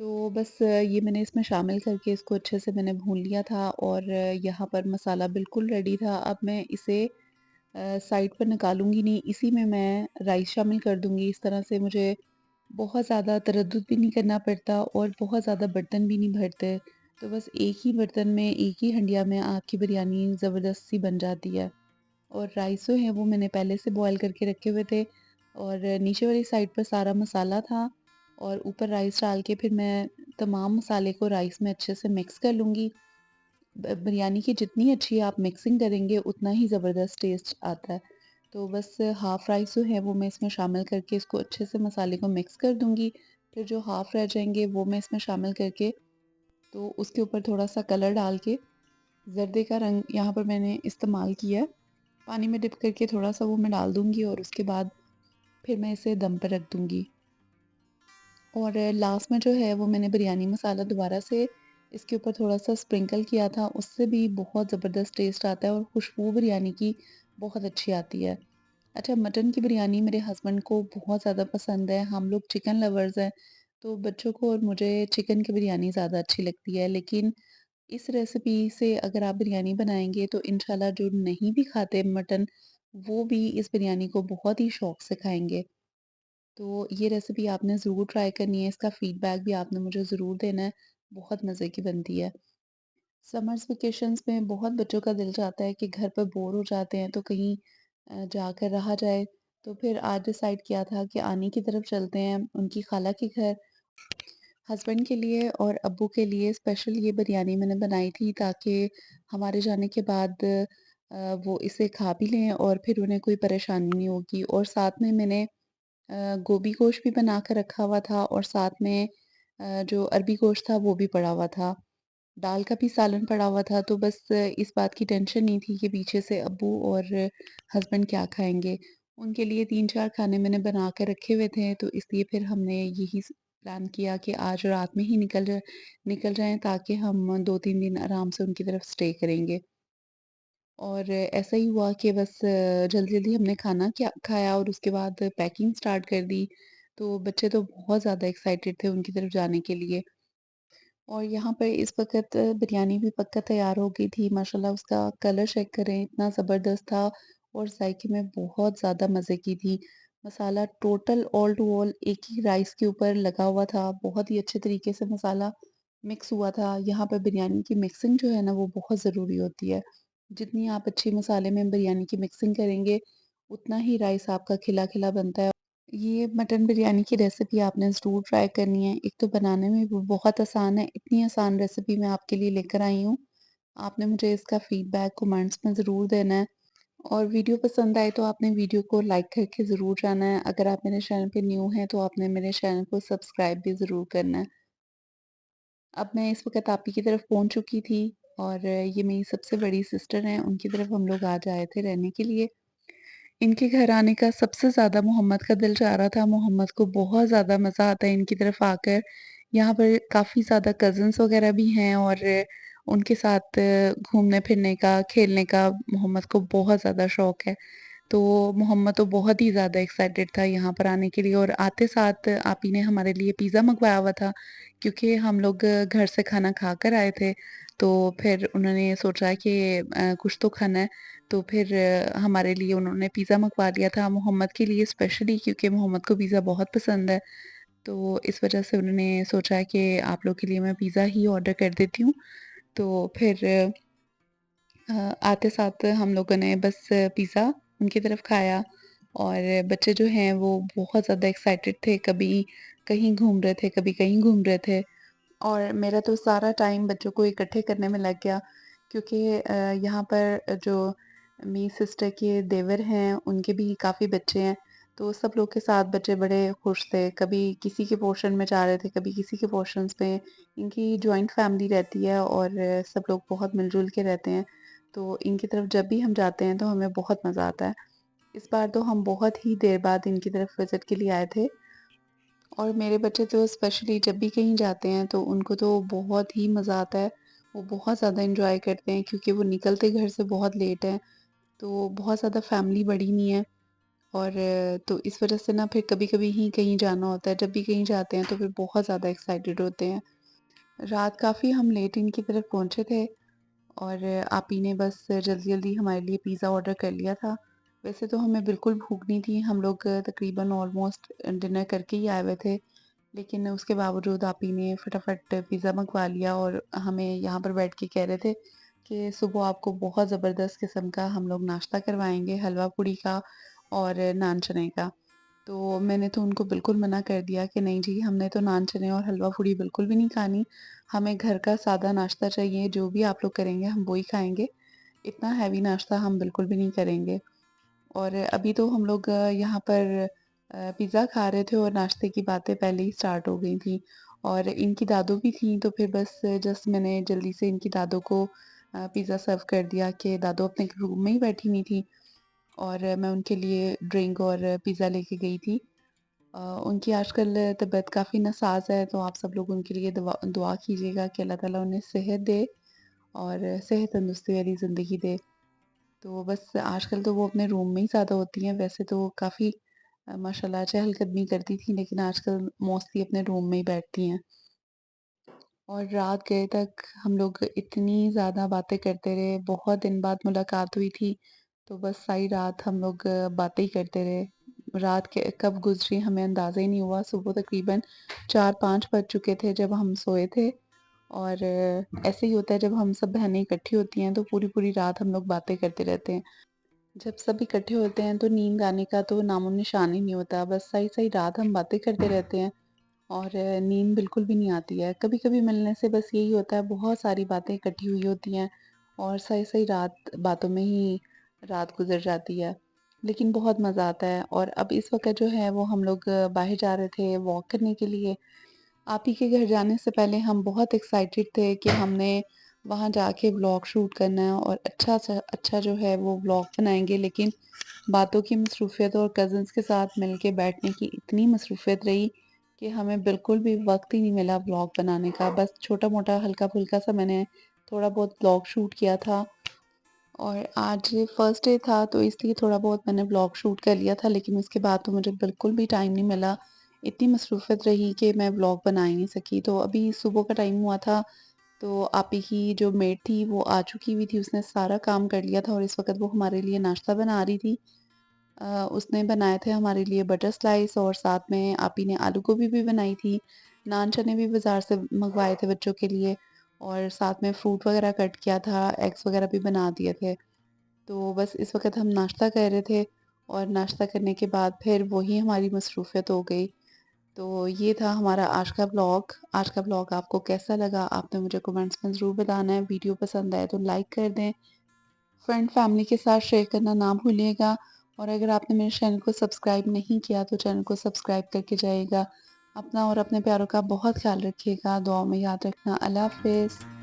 تو بس یہ میں نے اس میں شامل کر کے اس کو اچھے سے میں نے بھون لیا تھا، اور یہاں پر مسالہ بالکل ریڈی تھا۔ اب میں اسے سائڈ پر نکالوں گی نہیں، اسی میں رائس شامل کر دوں گی۔ اس طرح سے مجھے بہت زیادہ تردد بھی نہیں کرنا پڑتا اور بہت زیادہ برتن بھی نہیں بھرتے۔ تو بس ایک ہی برتن میں، ایک ہی ہنڈیا میں آپ کی بریانی زبردست سی بن جاتی ہے۔ اور رائس جو ہیں وہ میں نے پہلے سے بوائل کر کے رکھے ہوئے تھے، اور نیچے والی سائڈ پر سارا مسالہ تھا، اور اوپر رائس ڈال کے پھر میں تمام مسالے کو رائس میں اچھے سے مکس کر لوں گی۔ بریانی کی جتنی اچھی آپ مکسنگ کریں گے اتنا ہی زبردست ٹیسٹ آتا ہے۔ تو بس ہاف رائس جو ہے وہ میں اس میں شامل کر کے اس کو اچھے سے مسالے کو مکس کر دوں گی۔ پھر جو ہاف رہ جائیں گے وہ میں اس میں شامل کر کے، تو اس کے اوپر تھوڑا سا کلر ڈال کے، زردے کا رنگ یہاں پر میں نے استعمال کیا، پانی میں ڈپ کر کے تھوڑا سا وہ میں ڈال دوں گی، اور اس کے بعد پھر میں اسے دم پر رکھ دوں گی۔ اور لاسٹ میں جو ہے وہ میں نے بریانی مسالہ دوبارہ سے اس کے اوپر تھوڑا سا سپرنکل کیا تھا، اس سے بھی بہت زبردست ٹیسٹ آتا ہے اور خوشبو بریانی کی بہت اچھی آتی ہے۔ اچھا، مٹن کی بریانی میرے ہسبینڈ کو بہت زیادہ پسند ہے، ہم لوگ چکن لیورز ہیں، تو بچوں کو اور مجھے چکن کی بریانی زیادہ اچھی لگتی ہے، لیکن اس ریسیپی سے اگر آپ بریانی بنائیں گے تو انشاءاللہ جو نہیں بھی کھاتے مٹن، وہ بھی اس بریانی کو بہت ہی شوق سے کھائیں گے۔ تو یہ ریسیپی آپ نے ضرور ٹرائی کرنی ہے، اس کا فیڈ بیک بھی آپ نے مجھے ضرور دینا ہے، بہت مزے کی بنتی ہے۔ سمرز ویکیشنز میں بہت بچوں کا دل چاہتا ہے کہ گھر پر بور ہو جاتے ہیں تو کہیں جا کر رہا جائے، تو پھر آج ڈیسائیڈ کیا تھا کہ آنی کی طرف چلتے ہیں ان کی خالہ کے گھر۔ ہسبینڈ کے لیے اور ابو کے لیے اسپیشل یہ بریانی میں نے بنائی تھی تاکہ ہمارے جانے کے بعد وہ اسے کھا بھی لیں اور پھر انہیں کوئی پریشانی نہیں ہوگی۔ اور ساتھ میں نے گوبھی گوشت بھی بنا کر رکھا ہوا تھا، اور ساتھ میں جو عربی گوشت تھا وہ بھی پڑا ہوا تھا، دال کا بھی سالن پڑا ہوا تھا۔ تو بس اس بات کی ٹینشن نہیں تھی کہ پیچھے سے ابو اور ہسبینڈ کیا کھائیں گے۔ ان کے لیے 3-4 کھانے میں نے بنا کے رکھے ہوئے تھے، تو اس لیے پھر ہم نے یہی پلان کیا کہ آج رات میں ہی نکل جائیں تاکہ ہم 2-3 دن آرام سے ان کی طرف سٹے کریں گے۔ اور ایسا ہی ہوا کہ بس جلدی جلدی ہم نے کھانا کھایا اور اس کے بعد پیکنگ سٹارٹ کر دی۔ تو بچے تو بہت زیادہ ایکسائٹیڈ تھے ان کی طرف جانے کے لیے، اور یہاں پر اس وقت بریانی بھی پکا تیار ہو گئی تھی۔ ماشاءاللہ اس کا کلر چیک کریں، اتنا زبردست تھا، اور ذائقے میں بہت زیادہ مزے کی تھی۔ مسالہ ٹوٹل آل ٹو آل ایک ہی رائس کے اوپر لگا ہوا تھا، بہت ہی اچھے طریقے سے مسالہ مکس ہوا تھا۔ یہاں پر بریانی کی مکسنگ جو ہے نا وہ بہت ضروری ہوتی ہے، جتنی آپ اچھی مسالے میں بریانی کی مکسنگ کریں گے اتنا ہی رائس آپ کا کھلا کھلا بنتا ہے۔ یہ مٹن بریانی کی ریسیپی آپ نے ضرور ٹرائی کرنی ہے، ایک تو بنانے میں بھی بہت آسان ہے، اتنی آسان ریسیپی میں آپ کے لیے لے کر آئی ہوں۔ آپ نے مجھے اس کا فیڈ بیک کمنٹس میں ضرور دینا ہے، اور ویڈیو پسند آئے تو آپ نے ویڈیو کو لائک کر کے ضرور جانا ہے۔ اگر آپ میرے چینل پہ نیو ہیں تو آپ نے میرے چینل کو سبسکرائب بھی ضرور کرنا ہے۔ اب میں اس وقت آپ ہی کی طرف پہنچ چکی تھی، اور یہ میری سب سے بڑی سسٹر ہیں، ان کی طرف ہم لوگ آج آئے تھے رہنے کے لیے۔ ان کے گھر آنے کا سب سے زیادہ محمد کا دل چاہ رہا تھا، محمد کو بہت زیادہ مزہ آتا ہے ان کی طرف آ کر۔ یہاں پر کافی زیادہ کزنس وغیرہ بھی ہیں، اور ان کے ساتھ گھومنے پھرنے کا، کھیلنے کا محمد کو بہت زیادہ شوق ہے۔ تو محمد تو بہت ہی زیادہ ایکسائٹیڈ تھا یہاں پر آنے کے لیے، اور آتے ساتھ آپی نے ہمارے لیے پیزا منگوایا ہوا تھا، کیونکہ ہم لوگ گھر سے کھانا کھا کر آئے تھے، تو پھر انہوں نے سوچا کہ کچھ تو کھانا ہے، تو پھر ہمارے لیے انہوں نے پیزا منگوا لیا تھا محمد کے لیے اسپیشلی، کیونکہ محمد کو پیزا بہت پسند ہے۔ تو اس وجہ سے انہوں نے سوچا کہ آپ لوگ کے لیے میں پیزا ہی آرڈر کر دیتی ہوں۔ تو پھر آتے ساتھ ہم لوگوں نے بس پیزا ان کی طرف کھایا، اور بچے جو ہیں وہ بہت زیادہ ایکسائٹیڈ تھے، کبھی کہیں گھوم رہے تھے، کبھی کہیں گھوم رہے تھے، اور میرا تو سارا ٹائم بچوں کو اکٹھے کرنے میں لگ گیا، کیونکہ یہاں پر جو میری سسٹر کے دیور ہیں ان کے بھی کافی بچے ہیں، تو سب لوگ کے ساتھ بچے بڑے خوش تھے، کبھی کسی کے پورشن میں جا رہے تھے، کبھی کسی کے پورشنز پہ۔ ان کی جوائنٹ فیملی رہتی ہے، اور سب لوگ بہت مل جل کے رہتے ہیں، تو ان کی طرف جب بھی ہم جاتے ہیں تو ہمیں بہت مزہ آتا ہے۔ اس بار تو ہم بہت ہی دیر بعد ان کی طرف وزٹ کے لیے آئے تھے، اور میرے بچے تو اسپیشلی جب بھی کہیں جاتے ہیں تو ان کو تو بہت ہی مزہ آتا ہے، وہ بہت زیادہ انجوائے کرتے ہیں، کیونکہ وہ نکلتے گھر سے بہت لیٹ ہیں، تو بہت زیادہ فیملی بڑی نہیں ہے، اور تو اس وجہ سے نا پھر کبھی-کبھی ہی کہیں جانا ہوتا ہے، جب بھی کہیں جاتے ہیں تو پھر بہت زیادہ ایکسائٹیڈ ہوتے ہیں۔ رات کافی ہم لیٹ ان کی طرف پہنچے تھے اور آپی نے بس جلدی جلدی ہمارے لیے پیزا آرڈر کر لیا تھا۔ ویسے تو ہمیں بالکل بھوک نہیں تھی، ہم لوگ تقریباً آلموسٹ ڈنر کر کے ہی آئے ہوئے تھے، لیکن اس کے باوجود آپی نے فٹافٹ پیزا منگوا لیا اور ہمیں یہاں پر بیٹھ کے کہہ رہے تھے کہ صبح آپ کو بہت زبردست قسم کا ہم لوگ ناشتہ کروائیں گے، حلوہ پوڑی کا اور نان چنے کا۔ تو میں نے تو ان کو بالکل منع کر دیا کہ نہیں جی، ہم نے تو نان چنے اور حلوہ پوڑی بالکل بھی نہیں کھانی، ہمیں گھر کا سادہ ناشتہ چاہیے، جو بھی آپ لوگ کریں گے ہم وہی کھائیں گے، اتنا ہیوی ناشتہ ہم بالکل بھی نہیں کریں گے۔ اور ابھی تو ہم لوگ یہاں پر پیزا کھا رہے تھے اور ناشتے کی باتیں پہلے ہی سٹارٹ ہو گئی تھیں، اور ان کی دادو بھی تھیں، تو پھر بس جسٹ میں نے جلدی سے ان کی دادو کو پیزا سرو کر دیا کہ دادو اپنے روم میں ہی بیٹھی ہوئی تھی اور میں ان کے لیے ڈرنک اور پیزا لے کے گئی تھی۔ ان کی آج کل طبیعت کافی ناساز ہے، تو آپ سب لوگ ان کے لیے دعا کیجیے گا کہ اللہ تعالیٰ انہیں صحت دے اور صحت تندرستی والی زندگی دے۔ تو بس آج کل تو وہ اپنے روم میں ہی زیادہ ہوتی ہیں، ویسے تو وہ کافی ماشاء اللہ چہل قدمی کرتی تھیں، لیکن آج کل موسٹلی اپنے روم میں ہی بیٹھتی ہیں۔ اور رات گئے تک ہم لوگ اتنی زیادہ باتیں کرتے رہے، بہت دن بعد ملاقات ہوئی تھی، تو بس ساری رات ہم لوگ باتیں ہی کرتے رہے۔ رات کے کب گزری ہمیں اندازہ ہی نہیں ہوا، صبح تقریباً 4-5 بج چکے تھے جب ہم سوئے تھے، اور ایسے ہی ہوتا ہے جب ہم سب بہنیں اکٹھی ہوتی ہیں تو پوری پوری رات ہم لوگ باتیں کرتے رہتے ہیں۔ جب سب اکٹھے ہوتے ہیں تو نیند آنے کا تو نام و نشان ہی نہیں ہوتا، بس صحیح صحیح رات ہم باتیں کرتے رہتے ہیں اور نیند بالکل بھی نہیں آتی ہے۔ کبھی کبھی ملنے سے بس یہی ہوتا ہے، بہت ساری باتیں اکٹھی ہوئی ہوتی ہیں اور صحیح صحیح رات باتوں میں ہی رات گزر جاتی ہے، لیکن بہت مزہ آتا ہے۔ اور اب اس وقت جو ہے وہ ہم لوگ باہر جا رہے تھے واک کرنے کے لیے۔ آپ ہی کے گھر جانے سے پہلے ہم بہت ایکسائٹیڈ تھے کہ ہم نے وہاں جا کے ولاگ شوٹ کرنا ہے اور اچھا سا اچھا جو ہے وہ ولاگ بنائیں گے، لیکن باتوں کی مصروفیت اور کزنس کے ساتھ مل کے بیٹھنے کی اتنی مصروفیت رہی کہ ہمیں بالکل بھی وقت ہی نہیں ملا ولاگ بنانے کا۔ بس چھوٹا موٹا ہلکا پھلکا سا میں نے تھوڑا بہت ولاگ شوٹ کیا تھا، اور آج فرسٹ ڈے تھا تو اس لیے تھوڑا بہت میں نے ولاگ شوٹ کر لیا تھا، لیکن اس کے بعد تو مجھے بالکل بھی ٹائم نہیں ملا، اتنی مصروفیت رہی کہ میں ولاگ بنا ہی نہیں سکی۔ تو ابھی صبح کا ٹائم ہوا تھا تو آپی کی جو میڈ تھی وہ آ چکی ہوئی تھی، اس نے سارا کام کر لیا تھا اور اس وقت وہ ہمارے لیے ناشتہ بنا رہی تھی۔ اس نے بنائے تھے ہمارے لیے بٹر سلائس اور ساتھ میں آپی نے آلو گوبھی بھی بنائی تھی، نان چنے بھی بازار سے منگوائے تھے بچوں کے لیے، اور ساتھ میں فروٹ وغیرہ کٹ کیا تھا، ایگس وغیرہ بھی بنا دیے تھے۔ تو بس اس وقت ہم ناشتہ کر رہے تھے اور ناشتہ کرنے کے بعد پھر وہی ہماری مصروفیت ہو گئی۔ تو یہ تھا ہمارا آج کا بلاگ۔ آج کا بلاگ آپ کو کیسا لگا آپ نے مجھے کمنٹس میں ضرور بتانا ہے۔ ویڈیو پسند آئے تو لائک کر دیں، فرینڈ فیملی کے ساتھ شیئر کرنا نہ بھولیے گا، اور اگر آپ نے میرے چینل کو سبسکرائب نہیں کیا تو چینل کو سبسکرائب کر کے جائے گا۔ اپنا اور اپنے پیاروں کا بہت خیال رکھیے گا، دعاؤں میں یاد رکھنا۔ اللہ حافظ۔